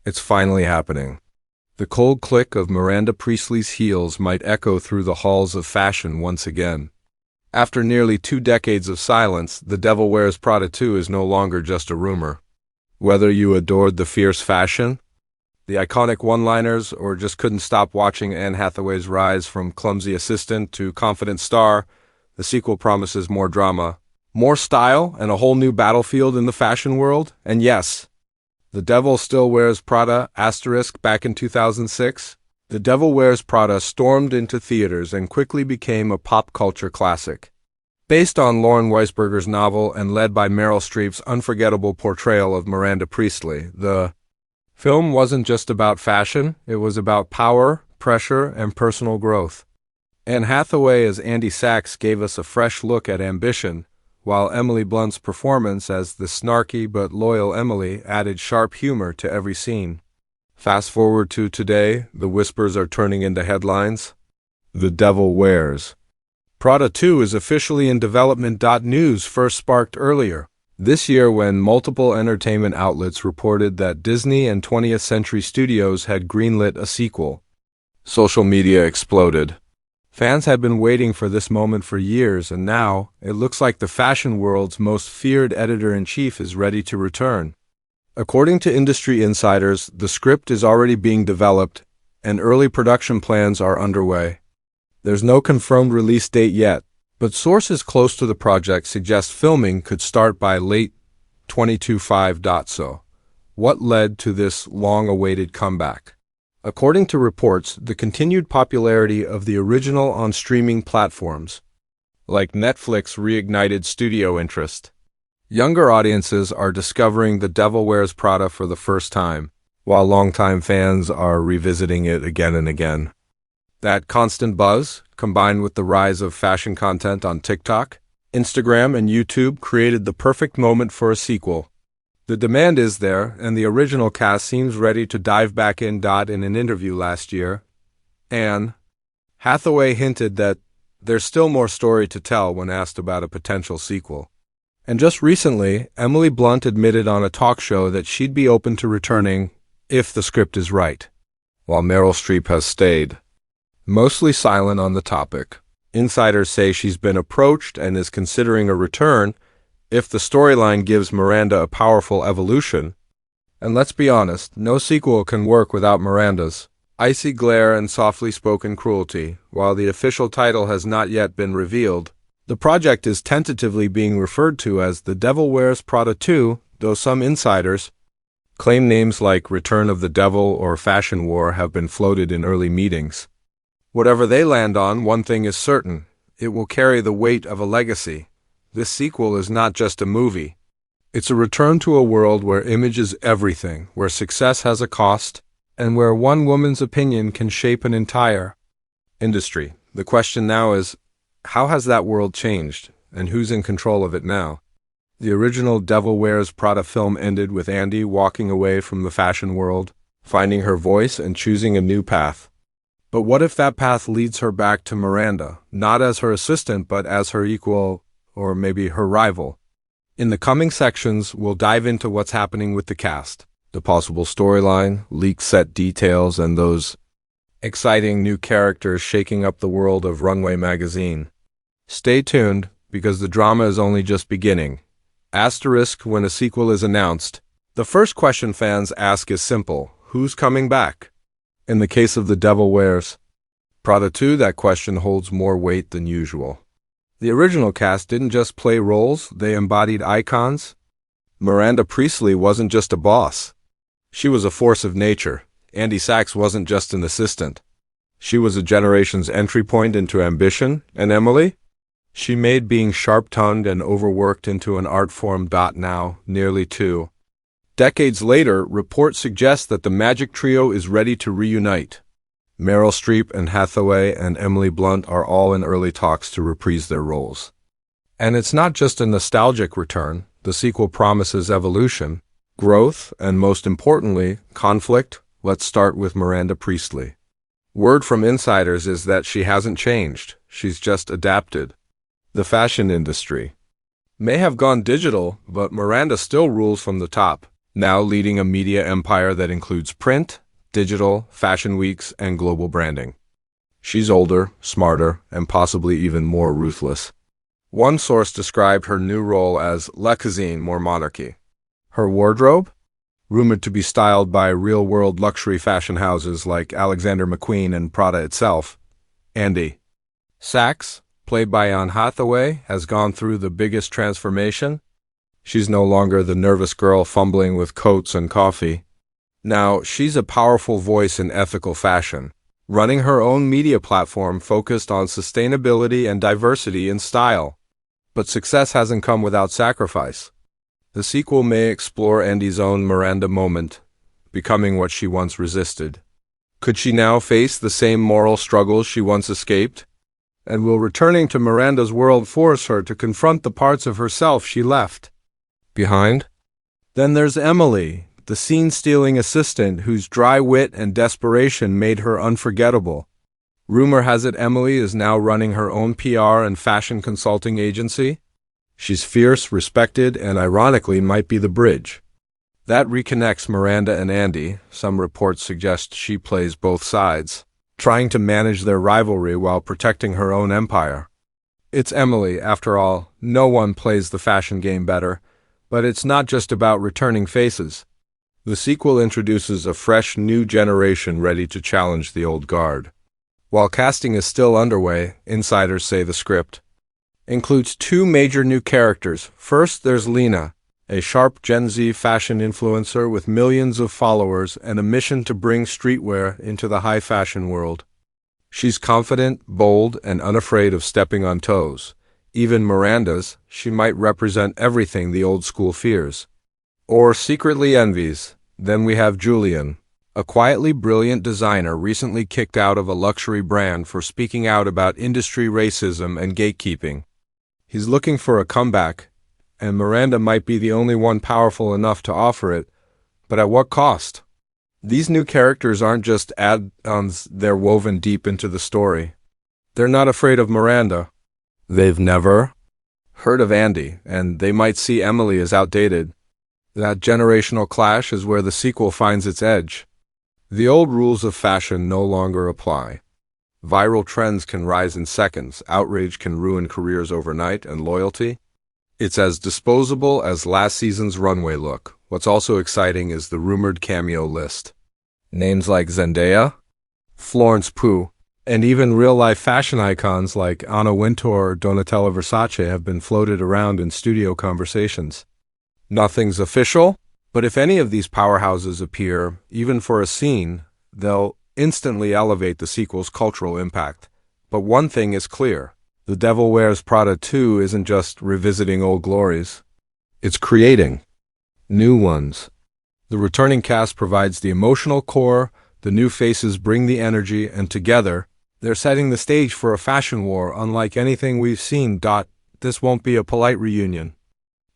It's finally happening. The cold click of Miranda Priestly's heels might echo through the halls of fashion once again. After nearly 2 decades of silence, The Devil Wears Prada 2 is no longer just a rumor. Whether you adored the fierce fashion, the iconic one-liners, or just couldn't stop watching Anne Hathaway's rise from clumsy assistant to confident star, the sequel promises more drama, more style, and a whole new battlefield in the fashion world. And yes, The Devil Still Wears Prada, back in 2006, The Devil Wears Prada stormed into theaters and quickly became a pop culture classic. Based on Lauren Weisberger's novel and led by Meryl Streep's unforgettable portrayal of Miranda Priestly, the film wasn't just about fashion, it was about power, pressure, and personal growth. Anne Hathaway as Andy Sachs gave us a fresh look at ambition, while Emily Blunt's performance as the snarky but loyal Emily added sharp humor to every scene. Fast forward to today, the whispers are turning into headlines. The Devil Wears Prada 2 is officially in development. News first sparked earlier this year when multiple entertainment outlets reported that Disney and 20th Century Studios had greenlit a sequel. Social media exploded. Fans had been waiting for this moment for years, and now it looks like the fashion world's most feared editor-in-chief is ready to return. According to industry insiders, the script is already being developed, and early production plans are underway. There's no confirmed release date yet, but sources close to the project suggest filming could start by late 2025. So, what led to this long-awaited comeback? According to reports, the continued popularity of the original on streaming platforms, like Netflix, reignited studio interest. Younger audiences are discovering The Devil Wears Prada for the first time, while longtime fans are revisiting it again and again. That constant buzz, combined with the rise of fashion content on TikTok, Instagram, and YouTube, created the perfect moment for a sequel. The demand is there, and the original cast seems ready to dive back in. In an interview last year, Anne Hathaway hinted that there's still more story to tell when asked about a potential sequel. And just recently, Emily Blunt admitted on a talk show that she'd be open to returning if the script is right, while Meryl Streep has stayed mostly silent on the topic. Insiders say she's been approached and is considering a return if the storyline gives Miranda a powerful evolution. And let's be honest, no sequel can work without Miranda's icy glare and softly spoken cruelty. While the official title has not yet been revealed, the project is tentatively being referred to as The Devil Wears Prada 2, though some insiders claim names like Return of the Devil or Fashion War have been floated in early meetings. Whatever they land on, one thing is certain: it will carry the weight of a legacy. This sequel is not just a movie. It's a return to a world where image is everything, where success has a cost, and where one woman's opinion can shape an entire industry. The question now is, how has that world changed, and who's in control of it now? The original Devil Wears Prada film ended with Andy walking away from the fashion world, finding her voice and choosing a new path. But what if that path leads her back to Miranda, not as her assistant but as her equal, or maybe her rival? In the coming sections, we'll dive into what's happening with the cast, the possible storyline, leaked set details, and those exciting new characters shaking up the world of Runway magazine. Stay tuned, because the drama is only just beginning. Asterisk when a sequel is announced. The first question fans ask is simple: who's coming back? In the case of The Devil Wears Prada 2, that question holds more weight than usual. The original cast didn't just play roles, they embodied icons. Miranda Priestly wasn't just a boss. She was a force of nature. Andy Sachs wasn't just an assistant. She was a generation's entry point into ambition. And Emily? She made being sharp-tongued and overworked into an art form. Now, nearly 2 decades later, reports suggest that the magic trio is ready to reunite. Meryl Streep and Hathaway and Emily Blunt are all in early talks to reprise their roles. And it's not just a nostalgic return. The sequel promises evolution, growth, and most importantly, conflict. Let's start with Miranda Priestly. Word from insiders is that she hasn't changed, she's just adapted. The fashion industry may have gone digital, but Miranda still rules from the top. now leading a media empire that includes print, digital, fashion weeks, and global branding. She's older, smarter, and possibly even more ruthless. One source described her new role as La Cuisine, more monarchy. Her wardrobe? Rumored to be styled by real-world luxury fashion houses like Alexander McQueen and Prada itself. Andy Sachs, played by Anne Hathaway, has gone through the biggest transformation. She's no longer the nervous girl fumbling with coats and coffee. Now, she's a powerful voice in ethical fashion, running her own media platform focused on sustainability and diversity in style. But success hasn't come without sacrifice. The sequel may explore Andy's own Miranda moment, becoming what she once resisted. Could she now face the same moral struggles she once escaped? And will returning to Miranda's world force her to confront the parts of herself she left behind? Then there's Emily, the scene-stealing assistant whose dry wit and desperation made her unforgettable. Rumor has it Emily is now running her own PR and fashion consulting agency. She's fierce, respected, and ironically might be the bridge that reconnects Miranda and Andy. Some reports suggest she plays both sides, trying to manage their rivalry while protecting her own empire. It's Emily, after all. No one plays the fashion game better. But it's not just about returning faces. The sequel introduces a fresh new generation ready to challenge the old guard. While casting is still underway, insiders say the script includes two major new characters. First, there's Lena, a sharp Gen Z fashion influencer with millions of followers and a mission to bring streetwear into the high fashion world. She's confident, bold, and unafraid of stepping on toes. Even Miranda's, she might represent everything the old school fears, or secretly envies. Then we have Julian, a quietly brilliant designer recently kicked out of a luxury brand for speaking out about industry racism and gatekeeping. He's looking for a comeback, and Miranda might be the only one powerful enough to offer it, but at what cost? These new characters aren't just add-ons, they're woven deep into the story. They're not afraid of Miranda. They've never heard of Andy, and they might see Emily as outdated. That generational clash is where the sequel finds its edge. The old rules of fashion no longer apply. Viral trends can rise in seconds, outrage can ruin careers overnight, and loyalty? It's as disposable as last season's runway look. What's also exciting is the rumored cameo list. Names like Zendaya, Florence Pugh, and even real-life fashion icons like Anna Wintour or Donatella Versace have been floated around in studio conversations. Nothing's official, but if any of these powerhouses appear, even for a scene, they'll instantly elevate the sequel's cultural impact. But one thing is clear. The Devil Wears Prada 2 isn't just revisiting old glories. It's creating new ones. The returning cast provides the emotional core, the new faces bring the energy, and together, they're setting the stage for a fashion war unlike anything we've seen. This won't be a polite reunion.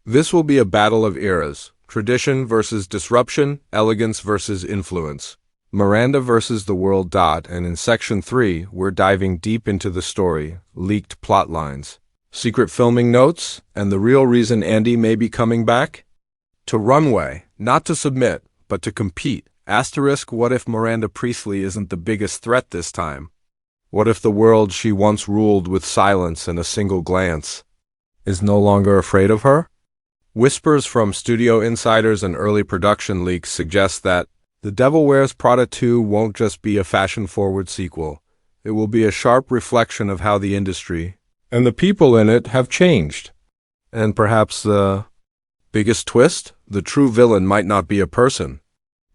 This will be a battle of eras. Tradition versus disruption, elegance versus influence. Miranda versus the world. And in Section 3, we're diving deep into the story, leaked plot lines, secret filming notes, and the real reason Andy may be coming back? To runway, not to submit, but to compete. Asterisk, what if Miranda Priestly isn't the biggest threat this time? What if the world she once ruled with silence and a single glance is no longer afraid of her? Whispers from studio insiders and early production leaks suggest that The Devil Wears Prada 2 won't just be a fashion-forward sequel. It will be a sharp reflection of how the industry and the people in it have changed. And perhaps the biggest twist? The true villain might not be a person,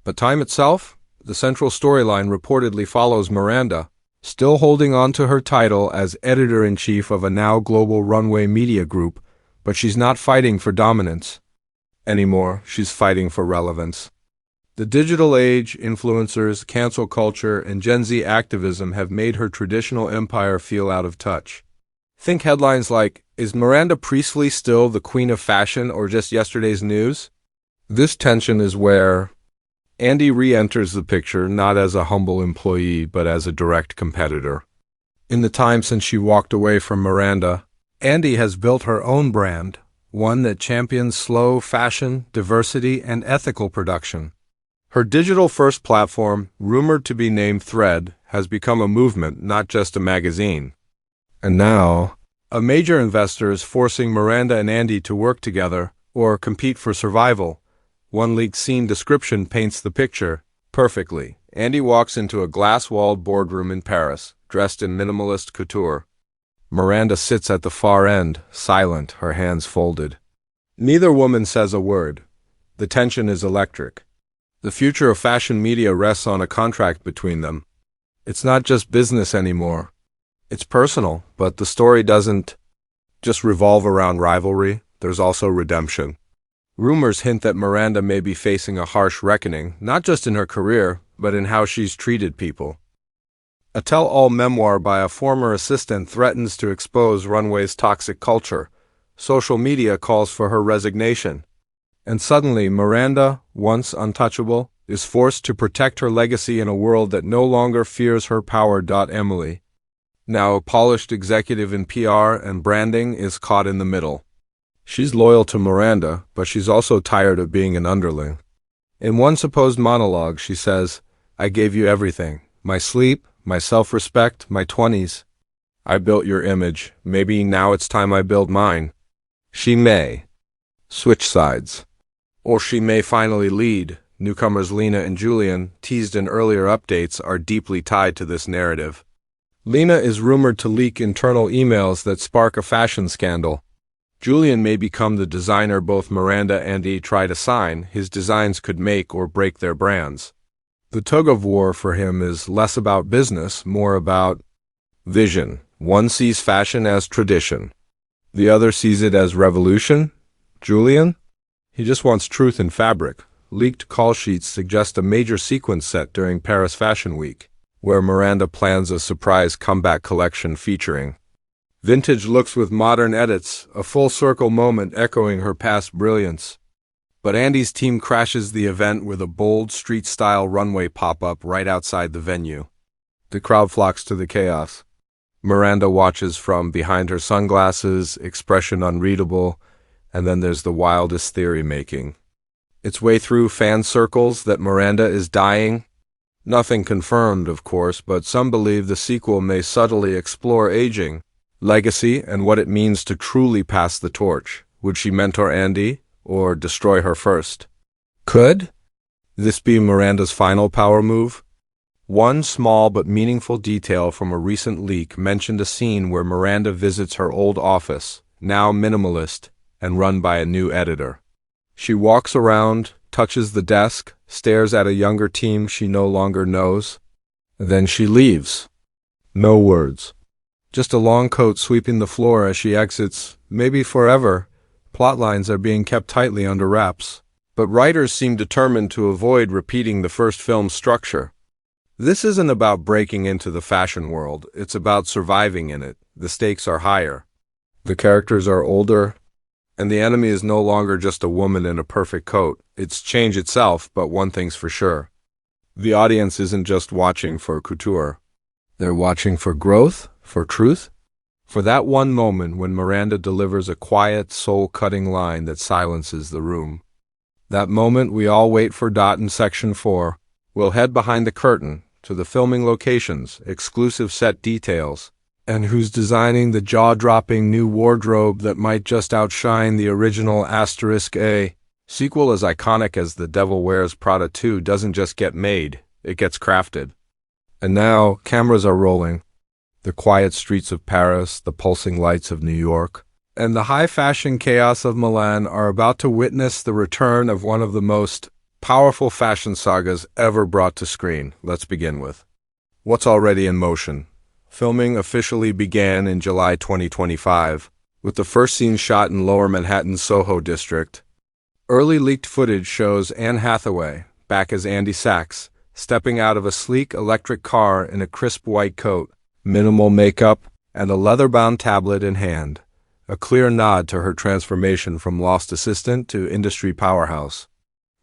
but time itself. The central storyline reportedly follows Miranda, still holding on to her title as editor-in-chief of a now global runway media group, but she's not fighting for dominance anymore. She's fighting for relevance. The digital age, influencers, cancel culture, and Gen Z activism have made her traditional empire feel out of touch. Think headlines like, "Is Miranda Priestly still the queen of fashion or just yesterday's news?" This tension is where Andy re-enters the picture not as a humble employee but as a direct competitor. In the time since she walked away from Miranda, Andy has built her own brand, one that champions slow fashion, diversity, and ethical production. Her digital-first platform, rumored to be named Thread, has become a movement, not just a magazine. And now, a major investor is forcing Miranda and Andy to work together or compete for survival. One leaked scene description paints the picture perfectly. Andy walks into a glass-walled boardroom in Paris, dressed in minimalist couture. Miranda sits at the far end, silent, her hands folded. Neither woman says a word. The tension is electric. The future of fashion media rests on a contract between them. It's not just business anymore. It's personal, but the story doesn't just revolve around rivalry. There's also redemption. Rumors hint that Miranda may be facing a harsh reckoning, not just in her career, but in how she's treated people. A tell-all memoir by a former assistant threatens to expose Runway's toxic culture. Social media calls for her resignation. And suddenly, Miranda, once untouchable, is forced to protect her legacy in a world that no longer fears her power. Emily, now a polished executive in PR and branding, is caught in the middle. She's loyal to Miranda, but she's also tired of being an underling. In one supposed monologue, she says, "I gave you everything. My sleep, my self-respect, my 20s. I built your image. Maybe now it's time I build mine." She may switch sides. Or she may finally lead. Newcomers Lena and Julian, teased in earlier updates, are deeply tied to this narrative. Lena is rumored to leak internal emails that spark a fashion scandal. Julian may become the designer both Miranda and Andy try to sign. His designs could make or break their brands. The tug-of-war for him is less about business, more about vision. One sees fashion as tradition. The other sees it as revolution. Julian? He just wants truth in fabric. Leaked call sheets suggest a major sequence set during Paris Fashion Week, where Miranda plans a surprise comeback collection featuring vintage looks with modern edits, a full-circle moment echoing her past brilliance. But Andy's team crashes the event with a bold, street-style runway pop-up right outside the venue. The crowd flocks to the chaos. Miranda watches from behind her sunglasses, expression unreadable, and then there's the wildest theory-making. It's way through fan circles that Miranda is dying. Nothing confirmed, of course, but some believe the sequel may subtly explore aging, legacy, and what it means to truly pass the torch. Would she mentor Andy, or destroy her first? Could this be Miranda's final power move? One small but meaningful detail from a recent leak mentioned a scene where Miranda visits her old office, now minimalist, and run by a new editor. She walks around, touches the desk, stares at a younger team she no longer knows. Then she leaves. No words. Just a long coat sweeping the floor as she exits, maybe forever. Plotlines are being kept tightly under wraps. But writers seem determined to avoid repeating the first film's structure. This isn't about breaking into the fashion world, it's about surviving in it. The stakes are higher. The characters are older, and the enemy is no longer just a woman in a perfect coat. It's change itself, but one thing's for sure. The audience isn't just watching for couture. They're watching for growth, for truth, for that one moment when Miranda delivers a quiet, soul-cutting line that silences the room. That moment we all wait for. In Section 4, we'll head behind the curtain to the filming locations, exclusive set details, and who's designing the jaw-dropping new wardrobe that might just outshine the original *A sequel. As iconic as The Devil Wears Prada 2 doesn't just get made, it gets crafted. And now, cameras are rolling. The quiet streets of Paris, the pulsing lights of New York, and the high-fashion chaos of Milan are about to witness the return of one of the most powerful fashion sagas ever brought to screen. Let's begin with what's already in motion. Filming officially began in July 2025, with the first scene shot in Lower Manhattan's Soho district. Early leaked footage shows Anne Hathaway, back as Andy Sachs, stepping out of a sleek electric car in a crisp white coat, minimal makeup, and a leather-bound tablet in hand, a clear nod to her transformation from lost assistant to industry powerhouse.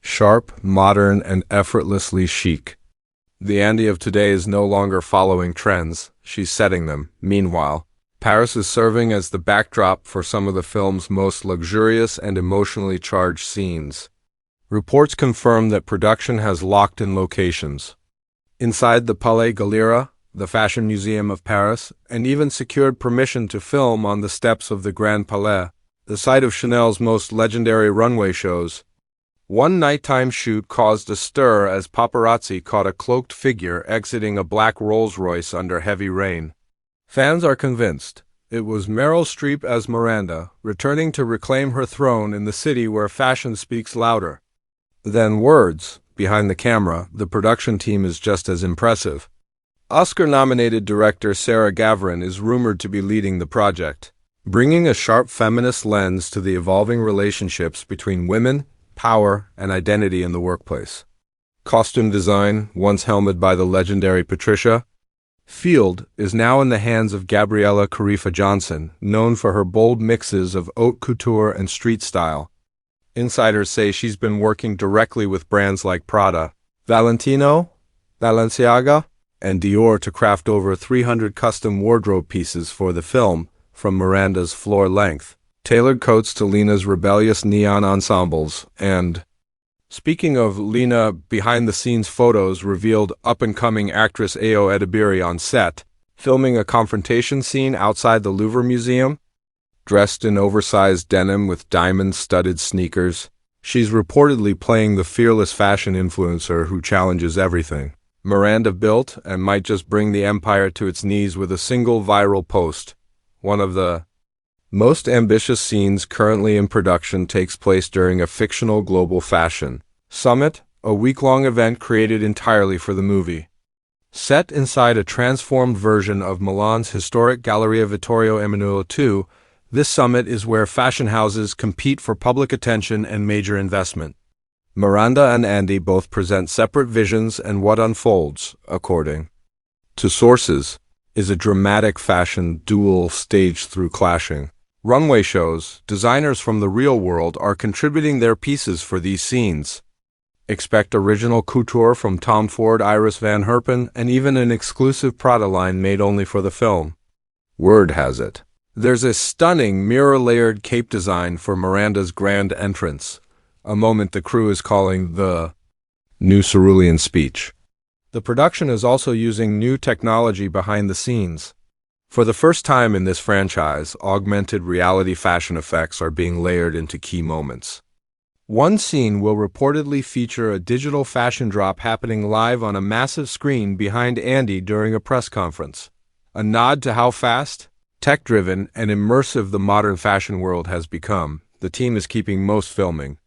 Sharp, modern, and effortlessly chic. The Andy of today is no longer following trends, she's setting them. Meanwhile, Paris is serving as the backdrop for some of the film's most luxurious and emotionally charged scenes. Reports confirm that production has locked-in locations inside the Palais Galliera, the Fashion Museum of Paris, and even secured permission to film on the steps of the Grand Palais, the site of Chanel's most legendary runway shows. One nighttime shoot caused a stir as paparazzi caught a cloaked figure exiting a black Rolls-Royce under heavy rain. Fans are convinced it was Meryl Streep as Miranda, returning to reclaim her throne in the city where fashion speaks louder than words. Behind the camera, the production team is just as impressive. Oscar-nominated director Sarah Gavrin is rumored to be leading the project, bringing a sharp feminist lens to the evolving relationships between women, power, and identity in the workplace. Costume design, once helmed by the legendary Patricia Field, is now in the hands of Gabriella Carifa-Johnson, known for her bold mixes of haute couture and street style. Insiders say she's been working directly with brands like Prada, Valentino, Balenciaga, and Dior to craft over 300 custom wardrobe pieces for the film, from Miranda's floor-length tailored coats to Lena's rebellious neon ensembles, and, speaking of Lena, behind-the-scenes photos revealed up-and-coming actress Ayo Edebiri on set, filming a confrontation scene outside the Louvre Museum. Dressed in oversized denim with diamond-studded sneakers, she's reportedly playing the fearless fashion influencer who challenges everything. Miranda built and might just bring the empire to its knees with a single viral post. One of the most ambitious scenes currently in production takes place during a fictional global fashion summit, a week-long event created entirely for the movie. Set inside a transformed version of Milan's historic Galleria Vittorio Emanuele II, this summit is where fashion houses compete for public attention and major investment. Miranda and Andy both present separate visions, and what unfolds, according to sources, is a dramatic fashion duel staged through clashing runway shows. Designers from the real world are contributing their pieces for these scenes. Expect original couture from Tom Ford, Iris Van Herpen, and even an exclusive Prada line made only for the film. Word has it there's a stunning mirror-layered cape design for Miranda's grand entrance, a moment the crew is calling the new cerulean speech. The production is also using new technology behind the scenes. For the first time in this franchise, augmented reality fashion effects are being layered into key moments. One scene will reportedly feature a digital fashion drop happening live on a massive screen behind Andy during a press conference. A nod to how fast, tech-driven, and immersive the modern fashion world has become. The team is keeping most filming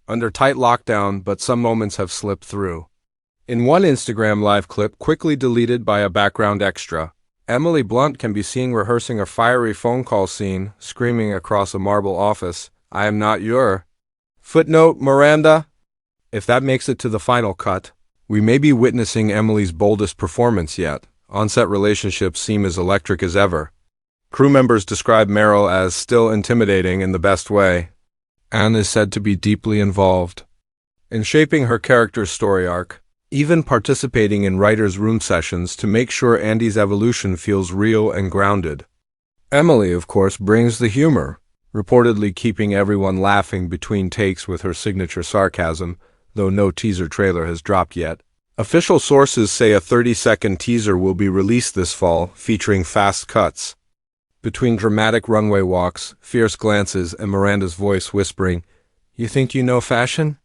under tight lockdown, but some moments have slipped through. In one Instagram live clip, quickly deleted by a background extra, Emily Blunt can be seen rehearsing a fiery phone call scene, screaming across a marble office, "I am not your..." Footnote, Miranda. If that makes it to the final cut, we may be witnessing Emily's boldest performance yet. On-set relationships seem as electric as ever. Crew members describe Meryl as still intimidating in the best way. Anne is said to be deeply involved in shaping her character's story arc, even participating in writers' room sessions to make sure Andy's evolution feels real and grounded. Emily, of course, brings the humor, reportedly keeping everyone laughing between takes with her signature sarcasm, though no teaser trailer has dropped yet. Official sources say a 30-second teaser will be released this fall, featuring fast cuts between dramatic runway walks, fierce glances, and Miranda's voice whispering, "You think you know fashion?"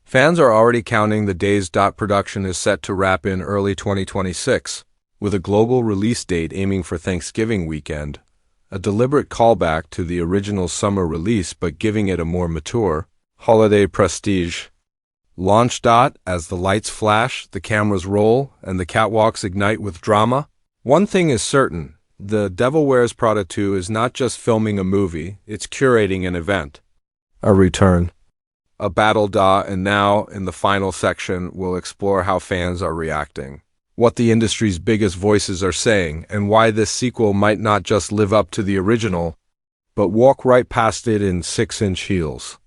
Fans are already counting the days. Production is set to wrap in early 2026, with a global release date aiming for Thanksgiving weekend, a deliberate callback to the original summer release but giving it a more mature, holiday prestige. Launch. As the lights flash, the cameras roll, and the catwalks ignite with drama, one thing is certain: The Devil Wears Prada 2 is not just filming a movie, it's curating an event. A return. A battle. And now, in the final section, we'll explore how fans are reacting, what the industry's biggest voices are saying, and why this sequel might not just live up to the original, but walk right past it in 6-inch heels.